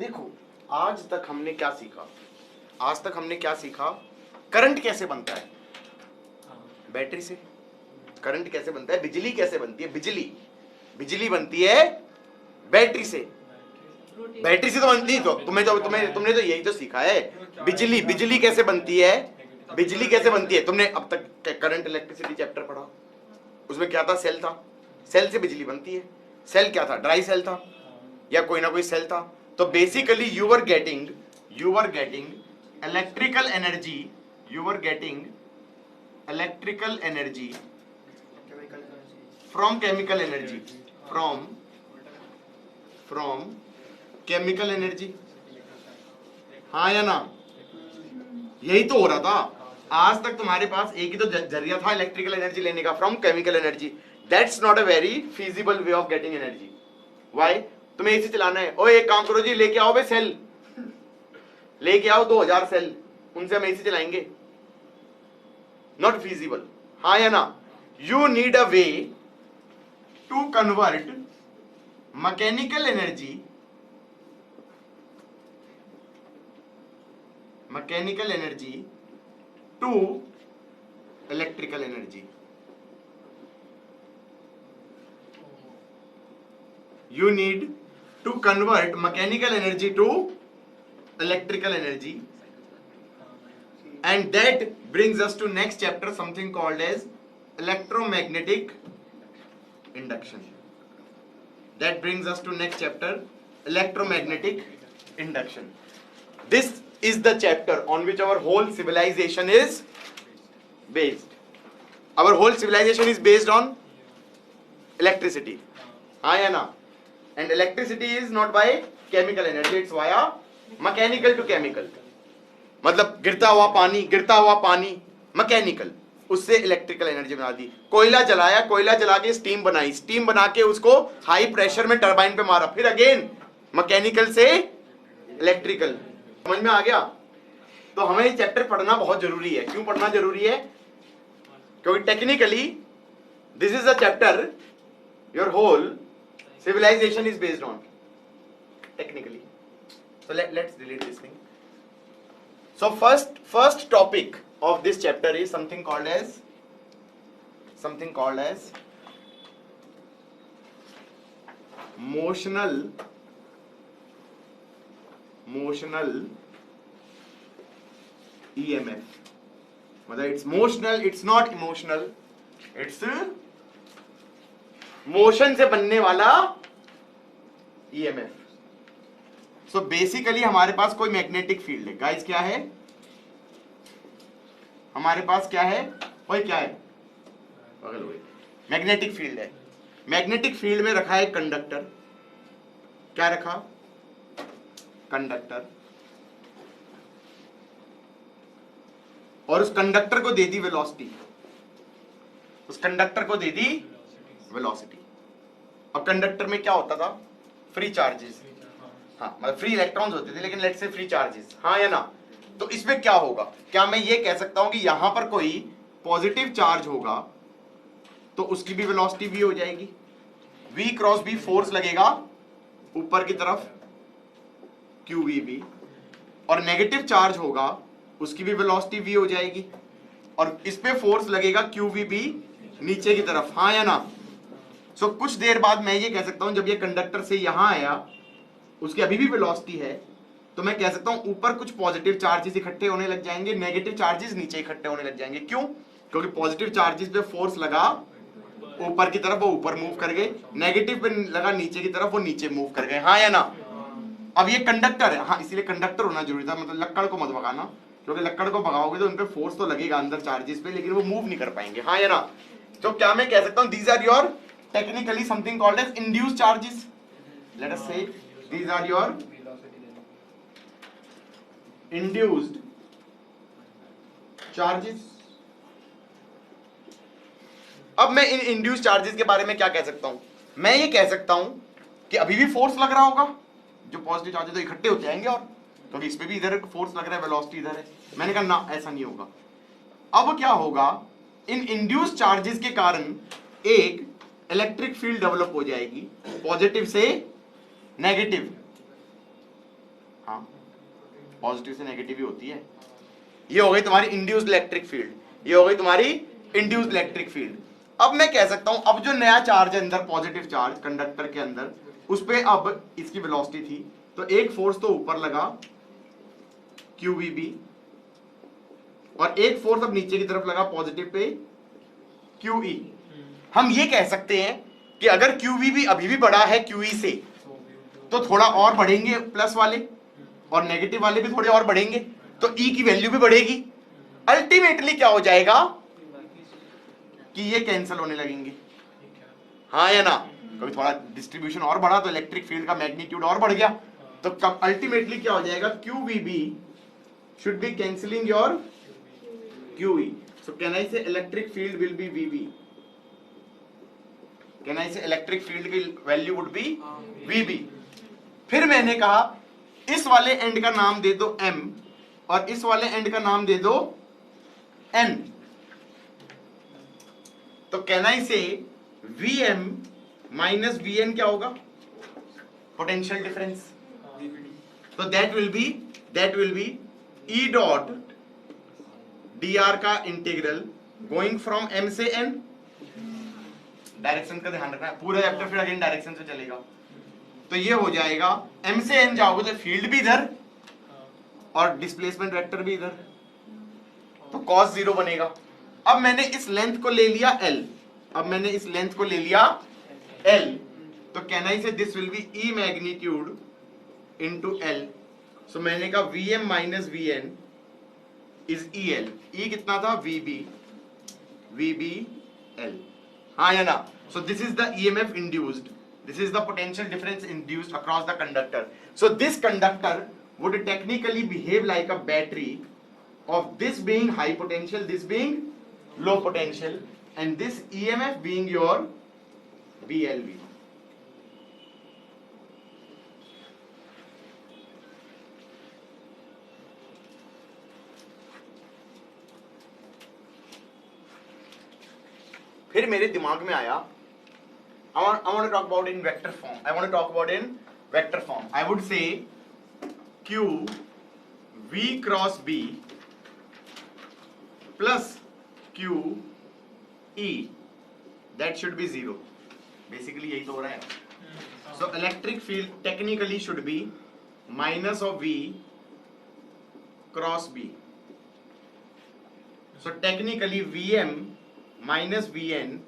देखो आज तक हमने क्या सीखा, आज तक हमने क्या सीखा, करंट कैसे बनता है, बैटरी से। करंट कैसे बनता है, बिजली कैसे बनती है, बिजली बनती है बैटरी से। बैटरी से तो बनती, तो तुमने तो यही तो सीखा है, बिजली कैसे बनती है, बिजली कैसे बनती है। तुमने अब तक करंट इलेक्ट्रिसिटी चैप्टर पढ़ा, उसमें क्या था, सेल था, सेल से बिजली बनती है। सेल क्या था, ड्राई सेल था या कोई ना कोई सेल था। तो basically you were getting electrical energy, from chemical energy, हाँ या ना। यही तो हो रहा था आज तक। तुम्हारे पास एक ही तो जरिया था इलेक्ट्रिकल एनर्जी लेने का, from chemical energy. That's not a very feasible way of getting energy. Why, तुम्हें एसी चलाना है, ओ एक काम करो जी, लेके आओ बे सेल, लेके आओ 2000 सेल, उनसे हम एसी चलाएंगे। नॉट फीजिबल, हाँ या ना। You need a way to convert mechanical energy to electrical energy. You need to convert mechanical energy to electrical energy, and that brings us to next chapter, something called as electromagnetic induction. That brings us to next chapter, electromagnetic induction. This is the chapter on which our whole civilization is based. Our whole civilization is based on electricity, हाँ या ना। And electricity is not by chemical energy, it's via mechanical to chemical. मतलब गिरता हुआ पानी mechanical, उससे electrical energy बना दी। कोयला जलाया, कोयला जला के स्टीम बनाई, स्टीम बना के उसको हाई प्रेशर में टरबाइन पे मारा, फिर अगेन मैकेनिकल से इलेक्ट्रिकल। समझ में आ गया। तो हमें ये चैप्टर पढ़ना बहुत जरूरी है। क्यों पढ़ना जरूरी है, क्योंकि technically this is a chapter your whole civilization is based on, technically. So let's delete this thing. So first topic of this chapter is something called as motional EMF. मतलब it's motional, it's not emotional, it's motion से बनने वाला EMF. So basically हमारे पास कोई magnetic field है guys, क्या है हमारे पास, क्या है वही, क्या है बगल वही, मैग्नेटिक फील्ड है। मैग्नेटिक फील्ड में रखा है कंडक्टर, क्या रखा, कंडक्टर, और उस कंडक्टर को दे दी वेलोसिटी, वेलोसिटी। अब कंडक्टर में क्या होता था, फ्री चार्जेस, हाँ मतलब फ्री इलेक्ट्रॉन्स होते थे, लेकिन लेट्स से फ्री चार्जेस, हाँ या ना। तो इसमें क्या होगा, क्या मैं ये कह सकता हूं कि यहां पर कोई पॉजिटिव चार्ज होगा तो उसकी भी वेलोसिटी v हो जाएगी, v क्रॉस b फोर्स लगेगा ऊपर की तरफ QVB, और नेगेटिव चार्ज होगा उसकी भी वेलोसिटी v हो जाएगी, और इस पे फोर्स लगेगा QVB नीचे की तरफ, हाँ या ना। सो कुछ देर बाद मैं ये कह सकता हूं, जब ये कंडक्टर से यहां आया, उसकी अभी भी वेलोसिटी है, तो मैं कह सकता हूं ऊपर कुछ पॉजिटिव चार्जेस इकट्ठे होने लग जाएंगे, नेगेटिव चार्जेस नीचे इकट्ठे होने लग जाएंगे। क्यों, क्योंकि पॉजिटिव चार्जेस पे फोर्स लगा ऊपर की तरफ, वो ऊपर मूव कर गए, नेगेटिव पे लगा नीचे की तरफ, वो नीचे मूव कर गए, हाँ या ना। अब ये कंडक्टर है, हाँ इसीलिए कंडक्टर होना जरूरी था, मतलब लक्कड़ को मत भगाना, क्योंकि लक्कड़ को भगाओगे तो उनपे फोर्स तो लगेगा अंदर चार्जेस पे, लेकिन वो मूव नहीं कर पाएंगे, हाँ या ना। तो क्या मैं कह सकता हूं, these are your technically something called as induced charges. Let us say these are your induced charges. अब मैं इन इंड्यूस्ड चार्जेस के बारे में क्या कह सकता हूं, मैं ये कह सकता हूं कि अभी भी फोर्स लग रहा होगा, जो पॉजिटिव चार्जेस तो इकट्ठे होते जाएंगे, और क्योंकि इस पे भी इधर फोर्स लग रहा है, वेलोसिटी इधर है। मैंने कहा ना, ऐसा नहीं होगा। अब क्या होगा, इन इंड्यूस्ड चार्जेस के कारण एक इलेक्ट्रिक फील्ड डेवलप हो जाएगी, पॉजिटिव से नेगेटिव, हाँ, पॉजिटिव से नेगेटिव ही होती है। ये हो गई तुम्हारी इंड्यूस्ड इलेक्ट्रिक फील्ड, ये हो गई तुम्हारी इंड्यूस्ड इलेक्ट्रिक फील्ड। अब मैं कह सकता हूं अब जो नया चार्ज है अंदर, पॉजिटिव चार्ज कंडक्टर के अंदर, उस पे अब इसकी वेलोसिटी थी, तो एक फोर्स तो ऊपर लगा QVB, और एक फोर्स अब नीचे की तरफ लगा पॉजिटिव पे QE। हम ये कह सकते हैं कि अगर QVB अभी भी बड़ा है QE से, तो थोड़ा और बढ़ेंगे प्लस वाले, और नेगेटिव वाले भी थोड़े और बढ़ेंगे, तो E की वैल्यू भी बढ़ेगी। अल्टीमेटली क्या हो जाएगा कि ये कैंसिल होने लगेंगे, हाँ या ना। कभी थोड़ा डिस्ट्रीब्यूशन और बढ़ा तो इलेक्ट्रिक फील्ड का मैग्नीट्यूड और बढ़ गया, तो अल्टीमेटली क्या हो जाएगा, QVB should be cancelling your QE. So can I say electric field will be VB? Can I say electric field की वैल्यू would be VB? फिर मैंने कहा इस वाले एंड का नाम दे दो M और इस वाले एंड का नाम दे दो N। तो कैन आई से VM माइनस VN क्या होगा, पोटेंशियल डिफरेंस। तो that will be E dot dr का इंटीग्रल गोइंग फ्रॉम M से N। डायरेक्शन का ध्यान रखना, पूरा चैप्टर फिर अगेन डायरेक्शन से चलेगा। तो ये हो जाएगा M से N जाओगे तो फील्ड भी इधर और डिस्प्लेसमेंट वेक्टर भी इधर, तो cos 0 बनेगा। अब मैंने इस लेंथ को ले लिया L, तो कैन आई से this will be E magnitude into L। सो मैंने कहा VM minus VN is EL। E कितना था, VBL, हाँ या ना। So this is the EMF induced, this is the potential difference induced across the conductor. So this conductor would technically behave like a battery, of this being high potential, this being low potential, and this EMF being your BLV. फिर मेरे दिमाग में आया, I want to talk about in vector form. I would say Q V cross B plus Q E, that should be 0. Basically यही तो हो रहा है। So electric field technically should be minus of V cross B. So technically VM minus VN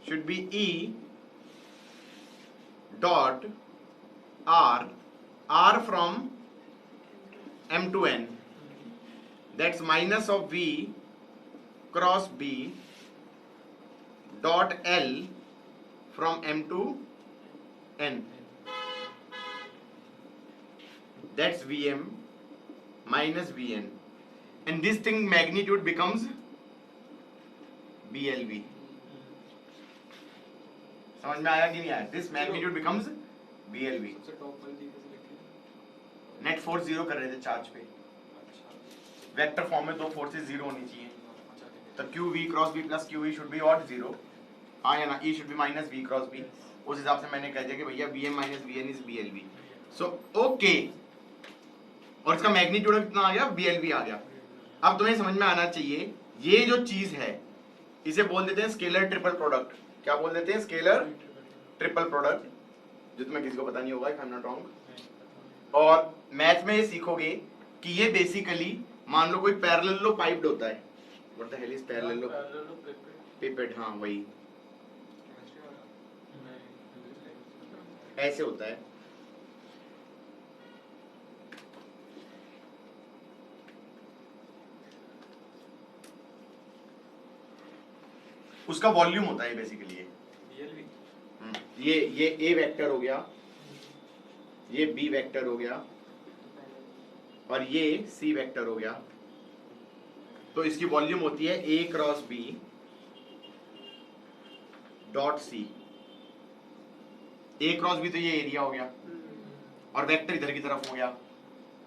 should be E dot R from M to N, that's minus of V cross B dot L from M to N, that's VM minus VN, and this thing magnitude becomes BLV. समझ में आया कि नहीं आया? This magnitude becomes BLV। Net force 0 कर रहे the charge पे, vector form में दो फोर्सेस 0 होनी चाहिए, तो QV cross B plus QE should be what 0, हाँ या ना। E should be minus V cross B। उस हिसाब से मैंने कह दिया कि भैया VM minus VN is BLV। So okay, और इसका मैग्नीट्यूड कितना आ गया, BLV आ गया। अब तुम्हें समझ में आना चाहिए, ये जो चीज है इसे बोल देते हैं स्केलर ट्रिपल प्रोडक्ट। क्या बोल देते हैं, स्केलर ट्रिपल प्रोडक्ट, जो तुम्हें किसी को पता नहीं होगा, if I am not wrong. और मैथ में ये सीखोगे कि ये बेसिकली मान लो कोई पैरेललो पाइप्ड होता है, what the hell is parallelepiped, हाँ वही ऐसे होता है। उसका वॉल्यूम होता है बेसिकली ये ए वेक्टर हो गया, ये बी वेक्टर हो गया, और ये सी वेक्टर हो गया। तो इसकी वॉल्यूम होती है ए क्रॉस बी डॉट सी। ए क्रॉस बी तो ये एरिया हो गया, और वेक्टर इधर की तरफ हो गया।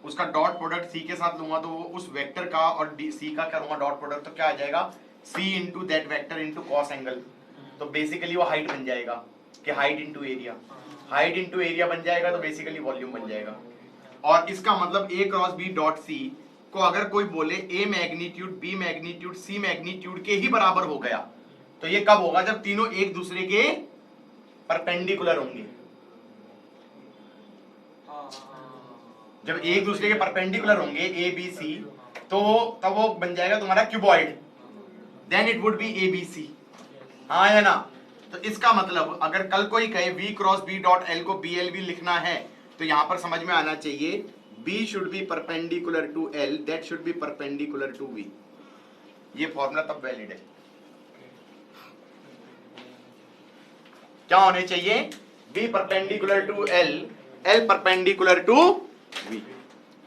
उसका डॉट प्रोडक्ट सी के साथ लूंगा तो वो उस वेक्टर का और सी का करूंगा डॉट प्रोडक्ट, तो क्या आ जाएगा, C into that vector into cos angle. तो बेसिकली वो हाइट बन जाएगा कि height into area, height into area बन जाएगा, तो बेसिकली वॉल्यूम बन जाएगा। और इसका मतलब A cross B dot C को अगर कोई बोले A magnitude B magnitude C magnitude के ही बराबर हो गया, तो ये कब होगा? जब तीनों एक दूसरे के परपेंडिकुलर होंगे। जब एक दूसरे के परपेंडिकुलर होंगे A B C, तो तब वो बन जाएगा तुम्हारा cuboid, then it would be ABC। हाँ या ना? तो इसका मतलब अगर कल कोई कहे V cross B dot L को BLB लिखना है, तो यहां पर समझ में आना चाहिए B should be perpendicular to L, that should be perpendicular to V। ये फॉर्मूला तब वैलिड है। क्या होने चाहिए? B perpendicular to L, L perpendicular to V,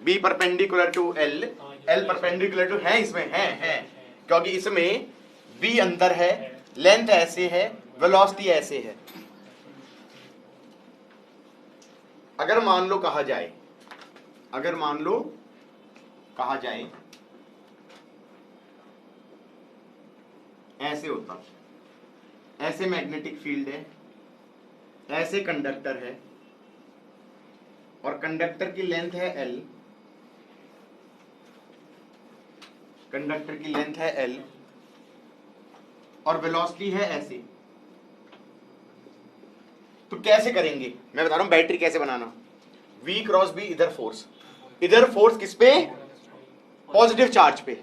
B perpendicular to L, L perpendicular to, है इसमें, है क्योंकि इसमें B अंदर है, लेंथ ऐसे है, वेलोसिटी ऐसे है। अगर मान लो कहा जाए, अगर मान लो कहा जाए ऐसे होता, ऐसे मैग्नेटिक फील्ड है, ऐसे कंडक्टर है, और कंडक्टर की लेंथ है L, कंडक्टर की लेंथ है L, और वेलोसिटी है ऐसे, तो कैसे करेंगे? मैं बता रहा हूं बैटरी कैसे बनाना। V क्रॉस B, इधर फोर्स किस पे? पॉजिटिव चार्ज पे,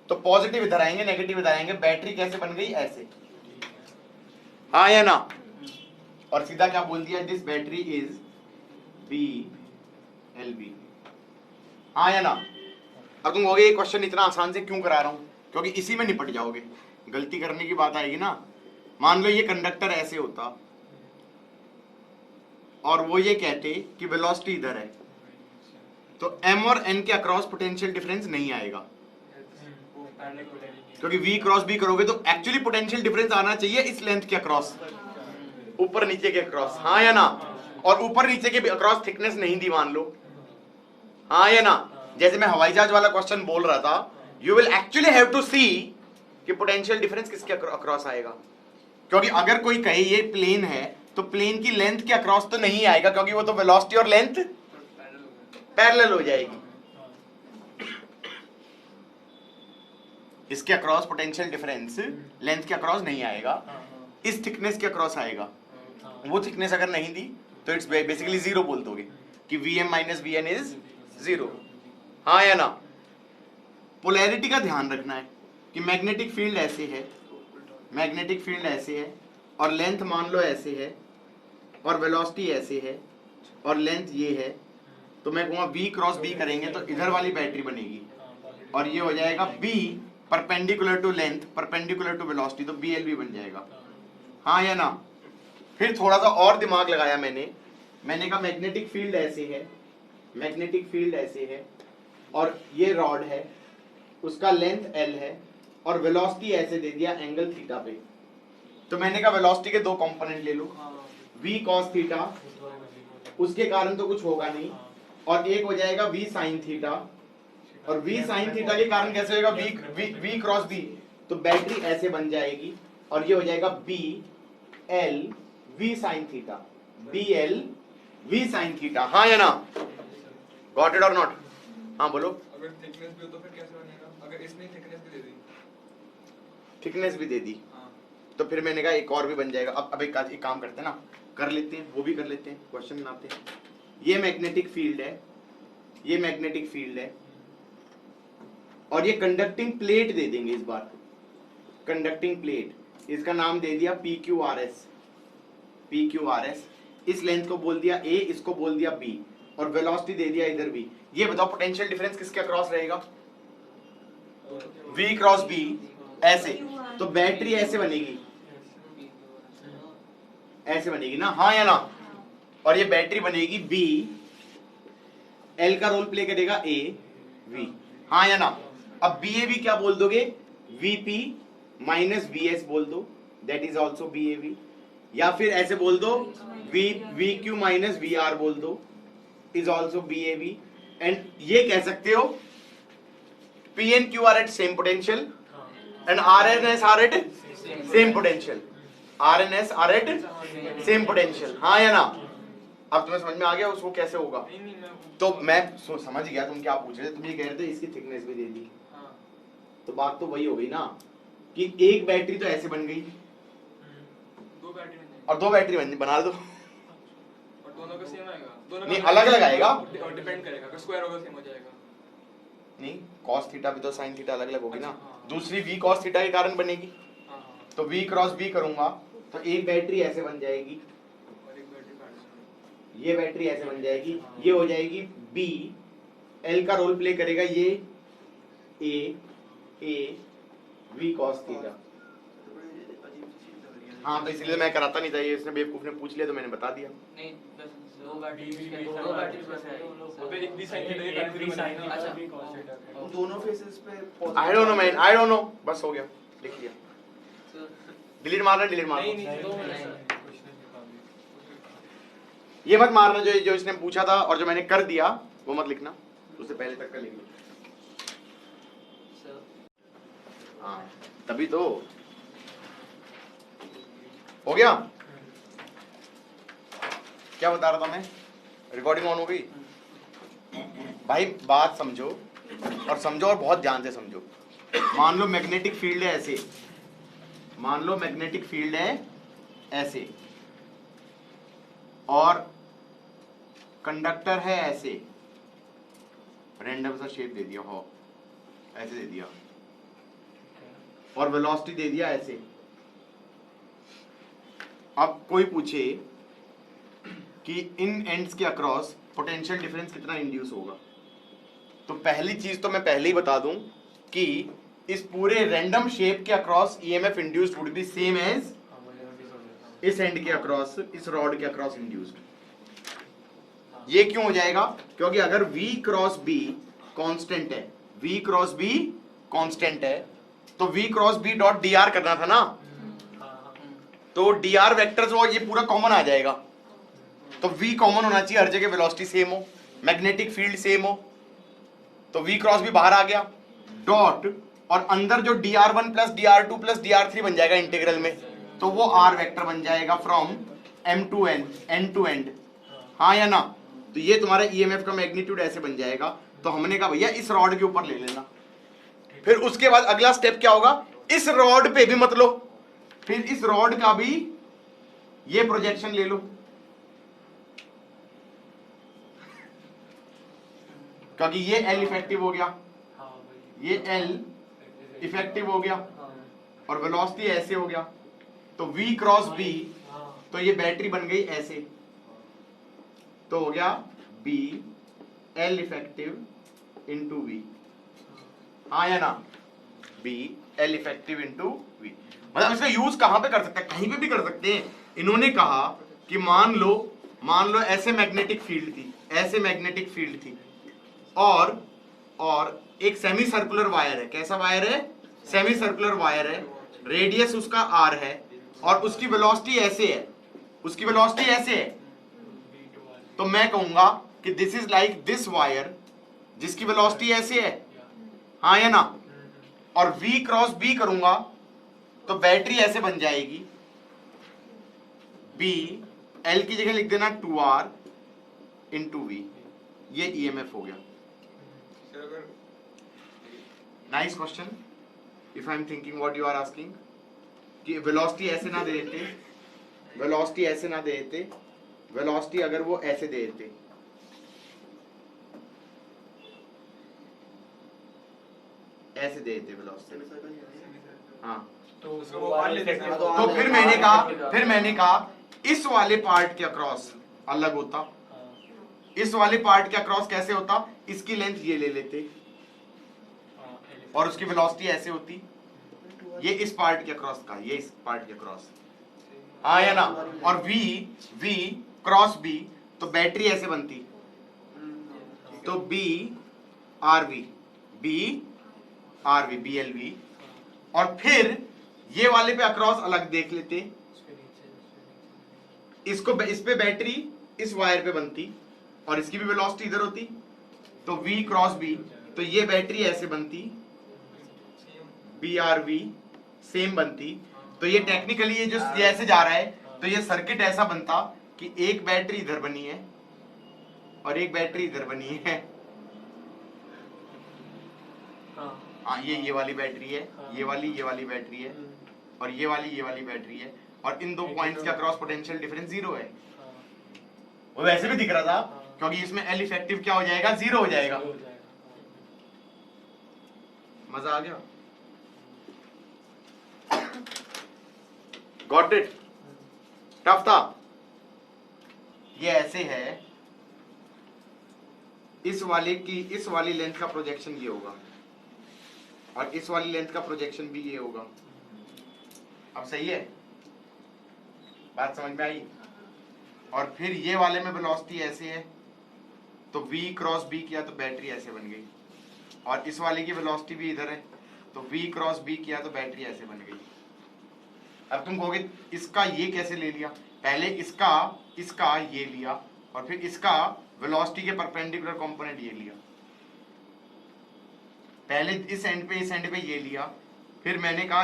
तो पॉजिटिव इधर आएंगे, नेगेटिव इधर आएंगे। बैटरी कैसे बन गई? ऐसे, हाँ या ना? और सीधा क्या बोल दिया? दिस बैटरी इज BLB, हाँ या ना? अब तुम कहोगे ये क्वेश्चन इतना आसान से क्यों करा रहा हूं? क्योंकि इसी में निपट जाओगे, गलती करने की बात आएगी ना। मान लो ये कंडक्टर ऐसे होता और वो ये कहते कि वेलोसिटी इधर है, तो M और N के अक्रॉस पोटेंशियल डिफरेंस नहीं आएगा, क्योंकि V क्रॉस B करोगे तो एक्चुअली पोटेंशियल डिफरेंस आना चाहिए इस लेंथ के अक्रॉस, ऊपर नीचे के अक्रॉस, हाँ या ना? और ऊपर नीचे के अक्रॉस थिकनेस नहीं दी मान लो, हाँ या ना? जैसे मैं हवाई जहाज वाला क्वेश्चन बोल रहा था, you will actually have to see कि पोटेंशियल डिफरेंस किसके अक्रॉस आएगा। क्योंकि अगर कोई कहे ये प्लेन है, तो प्लेन की लेंथ के अक्रॉस तो नहीं आएगा, क्योंकि वो तो वेलोसिटी और लेंथ पैरेलल हो जाएगी। इसके अक्रॉस पोटेंशियल डिफरेंस लेंथ के अक्रॉस नहीं आएगा, इस थिकनेस के अक्रॉस आएगा। वो थिकनेस अगर नहीं दी तो इट्स बेसिकली जीरो बोल दोगे कि Vm minus Vn is zero, हाँ या ना? पोलैरिटी का ध्यान रखना है कि मैग्नेटिक फील्ड ऐसे है, मैग्नेटिक फील्ड ऐसे है, और लेंथ मान लो ऐसे है, और वेलोसिटी ऐसे है, और लेंथ ये है, तो मैं कहूँगा B क्रॉस B करेंगे तो इधर वाली बैटरी बनेगी, और ये हो जाएगा B perpendicular to length perpendicular to velocity, तो BLB बन जाएगा, हाँ या ना? फिर थोड़ा सा और दिमाग लगाया मैंने कहा मैग्नेटिक फील्ड ऐसे है, मैग्नेटिक फील्ड ऐसे है, और ये रॉड है, उसका लेंथ L है, और वेलोसिटी ऐसे दे दिया एंगल थीटा पे, तो मैंने कहा वेलोसिटी के दो कंपोनेंट ले लो, V cos थीटा, उसके कारण तो कुछ होगा नहीं, और एक हो जाएगा V sin थीटा, और V sin थीटा के कारण कैसे होगा? V क्रॉस B, तो बैटरी ऐसे बन जाएगी, और ये हो जाएगा BL V sin theta, BL V sin theta, हाँ या ना? गॉट इट और नॉट? हाँ बोलो। अगर थिकनेस भी हो तो फिर कैसे बनेगा? अगर इसने थिकनेस भी दे दी, थिकनेस भी दे दी, तो फिर मैंने कहा एक और भी बन जाएगा। अब एक काम करते हैं ना, कर लेते हैं, वो भी कर लेते हैं, क्वेश्चन बनाते हैं। ये मैग्नेटिक फील्ड है, ये मैग्नेटिक फील्ड है, और ये कंडक्टिंग प्लेट दे देंगे इस बार, कंडक्टिंग प्लेट, इसका नाम दे दिया PQRS, PQRS, इस लेंथ को बोल दिया A, इसको बोल दिया B, और वेलोसिटी दे दिया इधर B। ये बताओ पोटेंशियल डिफरेंस किसके अक्रॉस रहेगा? V क्रॉस B, ऐसे, तो बैटरी ऐसे बनेगी, ऐसे बनेगी ना, हाँ या ना? और ये बैटरी बनेगी B, L का रोल प्ले करेगा A, V, हाँ या ना? अब BAV क्या बोल दोगे? VP माइनस VS बोल दो, दैट इज ऑल्सो BAV, या फिर ऐसे बोल दो VQ माइनस VR बोल दो, इज ऑल्सो BAV। एंड ये कह सकते हो PNQ are at same potential and RNS are at same potential, RNS are at same potential, हाँ या ना? अब तुम्हें समझ में आ गया उसको कैसे होगा? नहीं नहीं मैं तो मैं समझ गया तुम क्या पूछ रहे थे। तुम ये कह रहे थे इसकी थिकनेस भी दे दी, हाँ तो बात तो वही हो गई ना कि एक बैटरी तो ऐसे बन गई दो बैटरी नहीं और दो बैटरी बना दो। और दोनों का सेम आएगा, दोनों नहीं, अलग-अलग आएगा। डिपेंड करेगा, अगर स्क्वायर होगा सेम हो जाएगा। नहीं, cos थीटा भी तो sin थीटा अलग अलग होगी ना। अच्छा, हाँ। दूसरी v cos थीटा के कारण बनेगी, हाँ हाँ तो v क्रॉस b करूंगा तो एक बैटरी ऐसे बन जाएगी, और एक बैटरी काट देंगे। ये बैटरी ऐसे बन जाएगी, ये हो जाएगी b, l का रोल प्ले करेगा ये a v cos थीटा। हाँ तो इसलिए मैं कराता नहीं था, ये इसने बेवकूफ ने पूछ लिया तो मैंने बता दिया। नहीं बस दो बैटरी कैसे आई? अबे एक भी साइन थीटा एक भी साइन थीटा। अच्छा दोनों फेसेस पे I don't know man, I don't know, बस हो गया, लिख लिया। डिलीट मारना, डिलीट मारना, नहीं नहीं दो दो मिनट। मिनट ये मत मारना जो इसने पूछा था और जो मैंने कर दिया वो मत लिखना, उससे पहले तक का लिख लो। हाँ तभी तो हो गया। क्या बता रहा था मैं? रिकॉर्डिंग ऑन हो गई भाई? बात समझो और समझो और बहुत ध्यान से समझो। मान लो मैग्नेटिक फील्ड है ऐसे, मान लो मैग्नेटिक फील्ड है ऐसे और कंडक्टर है ऐसे, रैंडम सा शेप दे दिया हो, ऐसे दे दिया और वेलोसिटी दे दिया ऐसे। अब कोई पूछे कि इन एंड्स के अक्रॉस पोटेंशियल डिफरेंस कितना इंड्यूस होगा, तो पहली चीज तो मैं पहले ही बता दूं कि इस पूरे रैंडम शेप के across EMF induced would be same as इस एंड के अक्रॉस, इस रॉड के अक्रॉस इंड्यूस्ड। ये क्यों हो जाएगा? क्योंकि अगर V क्रॉस B कांस्टेंट है, V क्रॉस B कांस्टेंट है, तो V cross B dot dr करना था ना, तो dr वेक्टर्स वो ये पूरा कॉमन आ जाएगा। तो V कॉमन होना चाहिए, हर जगह वेलोसिटी सेम हो, मैग्नेटिक फील्ड सेम हो, तो V क्रॉस B बाहर आ गया डॉट, और अंदर जो dr1 plus dr2 plus dr3 बन जाएगा इंटीग्रल में, तो वो r वेक्टर बन जाएगा from m to n, end to end। हाँ या ना? तो ये तुम्हारा ईएमएफ का मैग्नीट्यूड ऐसे बन जाएगा। तो हमने कहा भैया इस रॉड के ऊपर ले लेना, फिर उसके बाद अगला स्टेप क्या होगा, इस रॉड पे भी मत लो, फिर इस रॉड का भी ये प्रोजेक्शन ले लो, क्योंकि ये L इफेक्टिव हो गया, ये L इफेक्टिव हो गया और वेलोसिटी ऐसे हो गया, तो V क्रॉस B, तो ये बैटरी बन गई ऐसे, तो हो गया B L effective into V। हाँ या ना? B L effective into V। मतलब इसका यूज कहां पे कर सकते हैं? कहीं पे भी कर सकते हैं। इन्होंने कहा कि मान लो ऐसे मैग्नेटिक फील्ड थी, ऐसे मैग्नेटिक फील्ड थी और एक सेमी सर्कुलर वायर है। कैसा वायर है? सेमी सर्कुलर वायर है, रेडियस उसका r है और उसकी वेलोसिटी ऐसे है, उसकी वेलोसिटी ऐसे है, तो मैं कहूंगा कि this is like this wire जिसकी वेलोसिटी ऐसे है। हाँ या ना? और V क्रॉस B करूंगा तो बैटरी ऐसे बन जाएगी, B L की जगह लिख देना 2R इंटू V, ये EMF हो गया। सर अगर nice question, if I am thinking what you are asking, कि वेलोसिटी ऐसे ना दे देते, वेलोसिटी ऐसे ना दे देते, वेलोसिटी अगर वो ऐसे दे देते, ऐसे दे देते वेलोसिटी, हाँ, तो उसको वो और ले लेते हैं। तो फिर मैंने कहा इस वाले पार्ट के अक्रॉस अलग होता, इस वाले पार्ट के अक्रॉस कैसे होता, इसकी लेंथ ये ले लेते और उसकी वेलोसिटी ऐसे होती, ये इस पार्ट के अक्रॉस का, ये इस पार्ट के अक्रॉस। हाँ या ना? और V क्रॉस B, तो बैटरी ऐसे बनती, तो B RV, BLV, और फिर ये वाले पे अक्रॉस अलग देख लेते, इसको इस पे बैटरी इस वायर पे बनती और इसकी भी वेलोसिटी इधर होती, तो V क्रॉस B, तो ये बैटरी ऐसे बनती, BRV सेम बनती, तो ये टेक्निकली ये जो ऐसे जा रहा है, तो ये सर्किट ऐसा बनता कि एक बैटरी इधर बनी है और एक बैटरी इधर बनी है। हाँ, ये वाली बैटरी है, ये वाली बैटरी है, और ये वाली बैटरी है, और इन दो पॉइंट्स के अक्रॉस पोटेंशियल डिफरेंस 0 है। वो वैसे भी दिख रहा था क्योंकि इसमें एल इफेक्टिव क्या हो जाएगा, 0 हो जाएगा। मजा आ गया? Got it? टफ था? ये ऐसे है, इस वाली लेंथ का प्रोजेक्शन ये होगा और इस वाली लेंथ का प्रोजेक्शन भी ये होगा। अब सही है? बात समझ में आई? और फिर ये वाले में वेलोसिटी ऐसे है, तो V क्रॉस B किया तो बैटरी ऐसे बन गई, और इस वाले की वेलोसिटी भी इधर है, तो V क्रॉस B किया तो बैटरी ऐसे बन गई। अब तुम कहोगे इसका ये कैसे ले लिया? पहले इसका ये लिया और फिर इसका वेलोसिटी के परपेंडिकुलर कंपोनेंट ये लिया। पहले इस एंड पे ये लिया, फिर मैंने कहा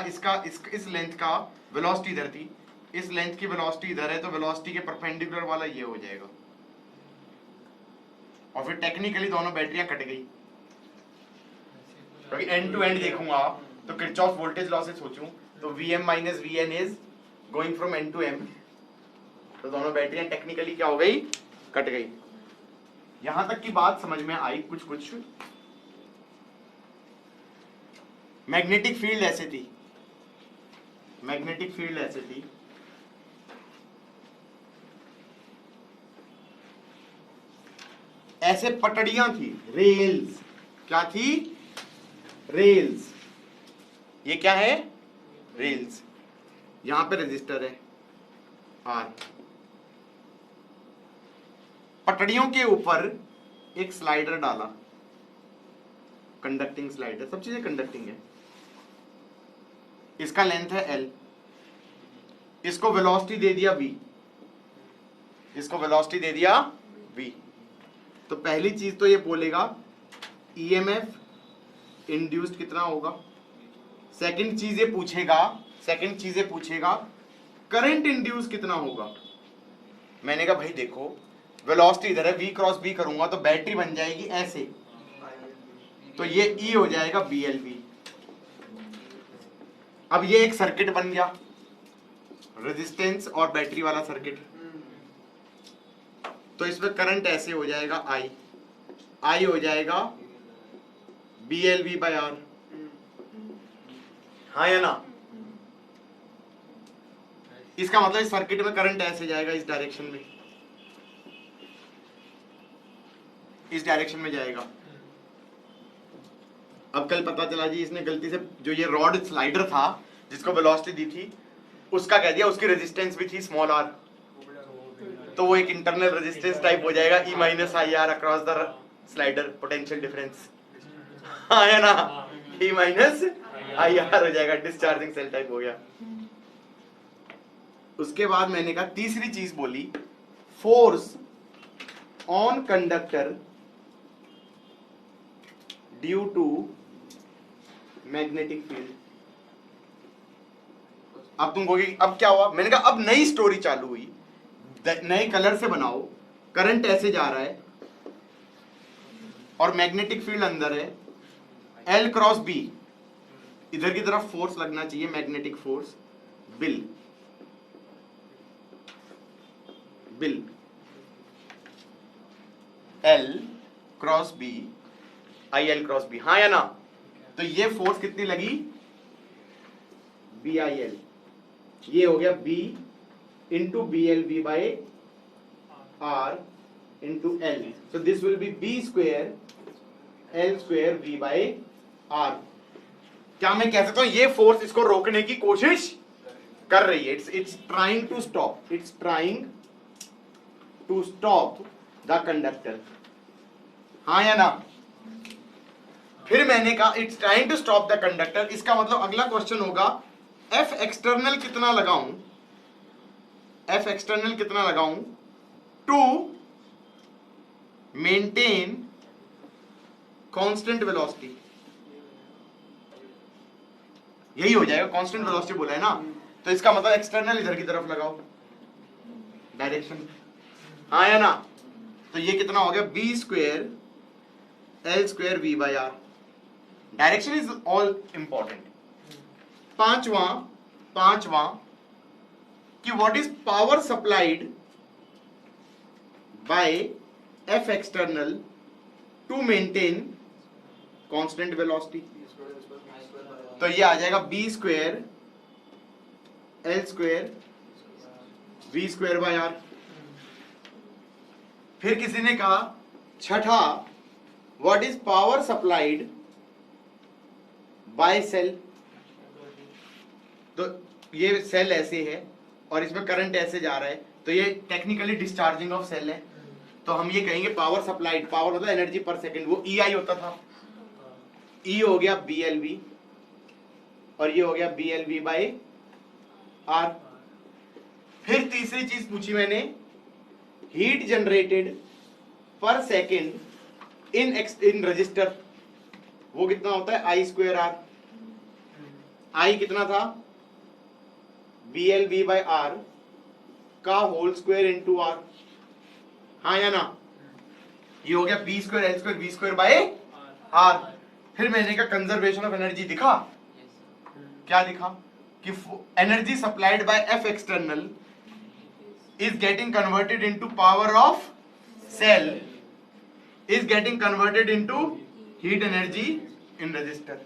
इस लेंथ का वेलोसिटी इधर थी, इस लेंथ की वेलोसिटी इधर है, तो वेलोसिटी के परपेंडिकुलर वाला ये हो जाएगा, और फिर टेक्निकली दोनों बैटरियां कट गई। क्योंकि एंड टू एंड देखूंगा तो किरचॉफ वोल्टेज लॉ से सोचूं तो Vm minus Vn is going from N to M, तो दोनों बैटरियां टेक्निकली क्या हो गई, कट गई। यहां तक की बात समझ में आई? कुछ मैग्नेटिक फील्ड ऐसे थी, ऐसे पटड़ियां थी, रेल्स। क्या थी? रेल्स। ये क्या है? रेल्स। यहां पे रजिस्टर है R। पटड़ियों के ऊपर एक स्लाइडर डाला, कंडक्टिंग स्लाइडर, सब चीजें कंडक्टिंग है। इसका लेंथ है L, इसको वेलोसिटी दे दिया V, तो पहली चीज तो ये बोलेगा EMF इंड्यूस्ड कितना होगा। सेकंड चीज ये पूछेगा करंट इंड्यूस कितना होगा। मैंने कहा भाई देखो वेलोसिटी इधर है, V क्रॉस B करूंगा तो बैटरी बन जाएगी ऐसे, तो ये E हो जाएगा BLV। अब ये एक सर्किट बन गया, रेजिस्टेंस और बैटरी वाला सर्किट, तो इसमें करंट ऐसे हो जाएगा I हो जाएगा BLV/R। हाँ या ना? इसका मतलब इस सर्किट में करंट ऐसे जाएगा, इस डायरेक्शन में जाएगा। अब कल पता चला जी इसने गलती से जो ये रॉड स्लाइडर था जिसको वेलोसिटी दी थी उसका कह दिया, उसकी रेजिस्टेंस भी थी स्मॉल r, तो वो एक इंटरनल रेजिस्टेंस टाइप हो जाएगा E minus IR across the slider potential difference. हाँ है ना? E माइनस IR हो जाएगा, डिस्चार्जिंग सेल टाइप हो गया। उसके बाद मैंने कहा तीसरी चीज बोली, force on conductor due to magnetic field. अब तुम कहोगे अब क्या हुआ? मैंने कहा अब नई स्टोरी चालू हुई, नए कलर से बनाओ, करंट ऐसे जा रहा है और मैग्नेटिक फील्ड अंदर है, L क्रॉस B, इधर की तरफ फोर्स लगना चाहिए, magnetic force bill L cross B IL cross B। हाँ या ना? तो ये फोर्स कितनी लगी? BIL। ये हो गया B into BLV/R into L, so this will be B square L square V/R। क्या मैं कह सकता हूं ये फोर्स इसको रोकने की कोशिश कर रही है, it's trying to stop the conductor। हाँ या ना? फिर मैंने कहा it's trying to stop the conductor, इसका मतलब अगला क्वेश्चन होगा F एक्सटर्नल कितना लगाऊं टू मेंटेन कांस्टेंट वेलोसिटी। यही हो जाएगा, कांस्टेंट वेलोसिटी बोला है ना, तो इसका मतलब एक्सटर्नल इधर की तरफ लगाओ, डायरेक्शन हाँ या ना? तो ये कितना हो गया, B square L square V by R. Direction is all important. पांचवा कि what is power supplied by F external to maintain constant velocity. तो ये आ जाएगा B square L square V square by R. फिर किसी ने कहा छठा, what is power supplied by cell. तो ये सेल ऐसे है और इसमें करंट ऐसे जा रहा है, तो ये टेक्निकली डिस्चार्जिंग ऑफ सेल है। तो हम ये कहेंगे पावर सप्लाइड, पावर मतलब एनर्जी पर सेकंड, वो ई आई होता था, ई हो गया बी एल वी और ये हो गया B L V by R. फिर तीसरी चीज पूछी मैंने, heat generated per second in resistor, वो कितना होता है, आई स्क्वेयर आर। आई कितना था, B L V by R का होल स्क्वेयर इंटू आर। हाँ या ना? ये हो गया B square L square V square by R. फिर मैंने कहा कंजर्वेशन ऑफ एनर्जी दिखा। क्या दिखा कि energy supplied by F external is getting converted into power of cell is getting converted into heat energy in resistor।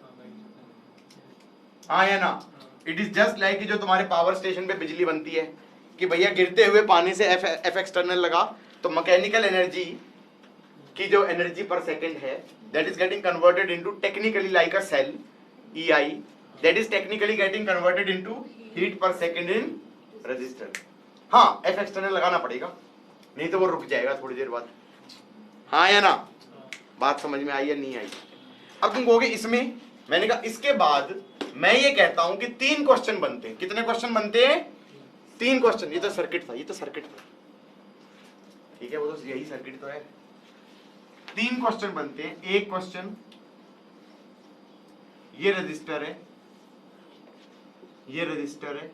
हाँ या ना? इट इज जस्ट लाइक जो तुम्हारे पावर स्टेशन पे बिजली बनती है कि भैया गिरते हुए पानी से एफ एक्सटर्नल लगा, तो मैकेनिकल एनर्जी की जो एनर्जी पर सेकंड है that is getting converted into technically like a cell E I, that is technically getting converted into heat per second in resistor. हाँ, एफ एक्सटर्नल लगाना पड़ेगा, नहीं तो वो रुक जाएगा थोड़ी देर बाद। हाँ या ना? बात समझ में आई या नहीं आई? अब तुम कहोगे इसमें, मैंने कहा इसके बाद मैं ये कहता हूं कि 3 क्वेश्चन बनते हैं। कितने क्वेश्चन बनते हैं? 3 क्वेश्चन। ये तो सर्किट था, ये तो सर्किट था, ठीक है, वो तो यही सर्किट तो है। 3 क्वेश्चन बनते हैं। एक क्वेश्चन, ये रजिस्टर है, ये रजिस्टर है,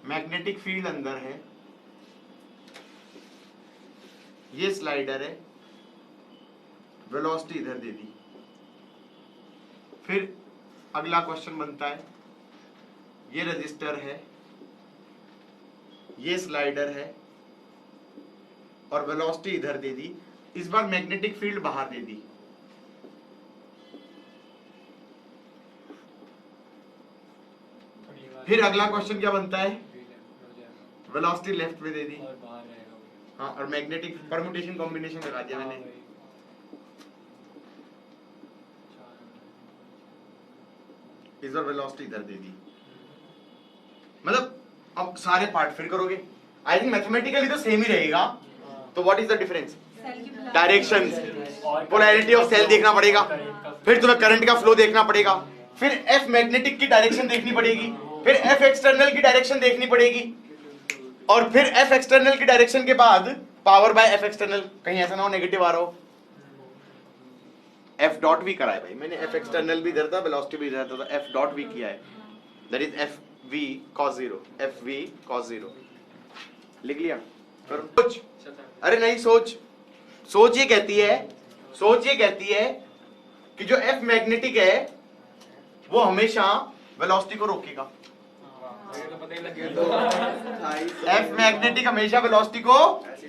मैग्नेटिक फील्ड अंदर है, ये स्लाइडर है, वेलोसिटी इधर दे दी। फिर अगला क्वेश्चन बनता है, ये रजिस्टर है, ये स्लाइडर है और वेलोसिटी इधर दे दी। इस बार मैग्नेटिक फील्ड बाहर दे दी। फिर अगला क्वेश्चन क्या बनता है, वेलोसिटी लेफ्ट में दे दी। हाँ, और मैग्नेटिक परम्यूटेशन कॉम्बिनेशन लगा दिया मैंने। इस बार वेलोसिटी इधर दे दी। मतलब अब सारे पार्ट फिर करोगे, आई थिंक मैथमेटिकली तो सेम ही रहेगा। तो what is the difference? Direction, polarity of cell देखना पड़ेगा, फिर तुम्हें करंट का फ्लो देखना पड़ेगा, फिर एफ मैग्नेटिक की डायरेक्शन देखनी पड़ेगी, फिर एफ एक्सटर्नल की डायरेक्शन देखनी पड़ेगी, और फिर एफ एक्सटर्नल की डायरेक्शन के बाद पावर बाय एफ एक्सटर्नल। कहीं ऐसा ना हो नेगेटिव आ रहा हो। एफ डॉट भी करा है भाई मैंने, एफ एक्सटर्नल भी इधर था, वेलोसिटी भी इधर था, एफ डॉट भी किया है, that is F V cos 0, F V cos 0 लिख लिया। करो सोच, अरे नहीं सोच, सोच ये कहती है, सोच ये कहती है कि जो एफ मैग्नेटिक है वो हमेशा वेलोसिटी को रोकेगा। एफ मैग्नेटिक हमेशा वेलोसिटी को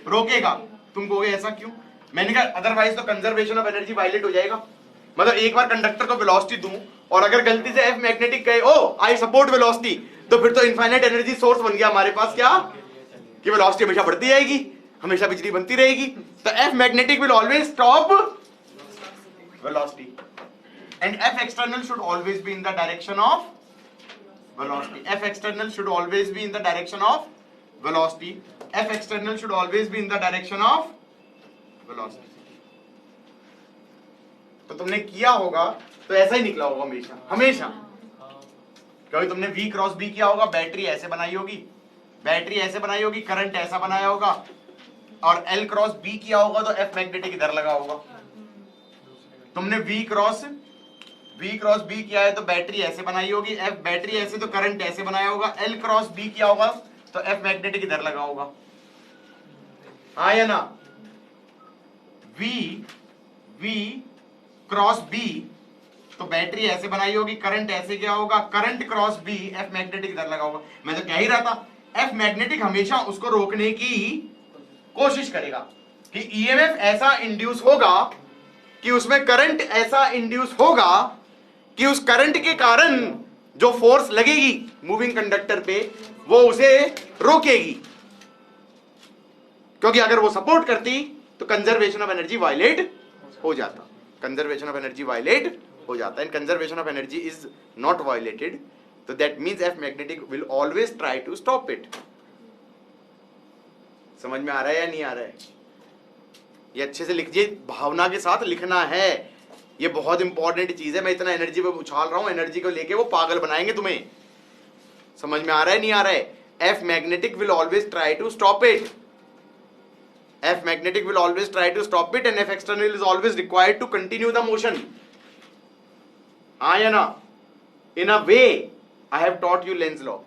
रोकेगा। तुम कहोगे ऐसा क्यों? मैंने कहा अदरवाइज तो कंजर्वेशन ऑफ एनर्जी वायलेट हो जाएगा। मतलब एक बार कंडक्टर को वेलोसिटी दूं और अगर गलती से एफ मैग्नेटिक कहे ओ आई सपोर्ट वेलोसिटी, तो फिर तो इनफाइनाइट एनर्जी सोर्स बन गया हमारे पास। क्या कि वेलोसिटी हमेशा बढ़ती जाएगी, हमेशा बिजली बनती रहेगी। तो F magnetic will always stop velocity and F external should always be in the direction of velocity. F external should always be in the direction of velocity. F external should always be in the direction of velocity. तो तुमने किया होगा तो ऐसा ही निकला होगा हमेशा, हमेशा। क्योंकि तुमने V क्रॉस B किया होगा, बैटरी ऐसे बनाई होगी, बैटरी ऐसे बनाई होगी, करंट ऐसा बनाया होगा, और L क्रॉस B किया होगा तो F मैग्नेटिक इधर लगा होगा। तुमने V क्रॉस B किया है तो बैटरी ऐसे बनाई होगी, F बैटरी ऐसे तो करंट ऐसे बनाया होगा, L क्रॉस B किया होगा तो F मैग्नेटिक इधर लगा होगा। हाँ या ना? V क्रॉस B, तो बैटरी ऐसे बनाई होगी, करंट ऐसे क्या होगा, current cross B, F magnetic इधर लगा होगा। मैं तो कह ही रहा था F मैग्नेटिक हमेशा उसको रोकने की कोशिश करेगा कि ईएमएफ ऐसा इंड्यूस होगा कि उसमें करंट ऐसा इंड्यूस होगा कि उस करंट के कारण जो फोर्स लगेगी मूविंग कंडक्टर पे वो उसे रोकेगी, क्योंकि अगर वो सपोर्ट करती तो कंजर्वेशन ऑफ एनर्जी वायलेट हो जाता, कंजर्वेशन ऑफ एनर्जी वायलेट हो जाता, and conservation of energy is not violated, तो that means F magnetic will always try to stop it. समझ में आ रहा है या नहीं आ रहा है? ये अच्छे से लिखिए, भावना के साथ लिखना है, ये बहुत इंपॉर्टेंट चीज है। मैं इतना एनर्जी पे उछाल रहा हूं, एनर्जी को लेके वो पागल बनाएंगे तुम्हें। समझ में आ रहा है नहीं आ रहा है? F magnetic will always try to stop it, F magnetic will always try to stop it, and F external is always required to continue the motion. हाँ या ना? In a way, I have taught you Lenz's law.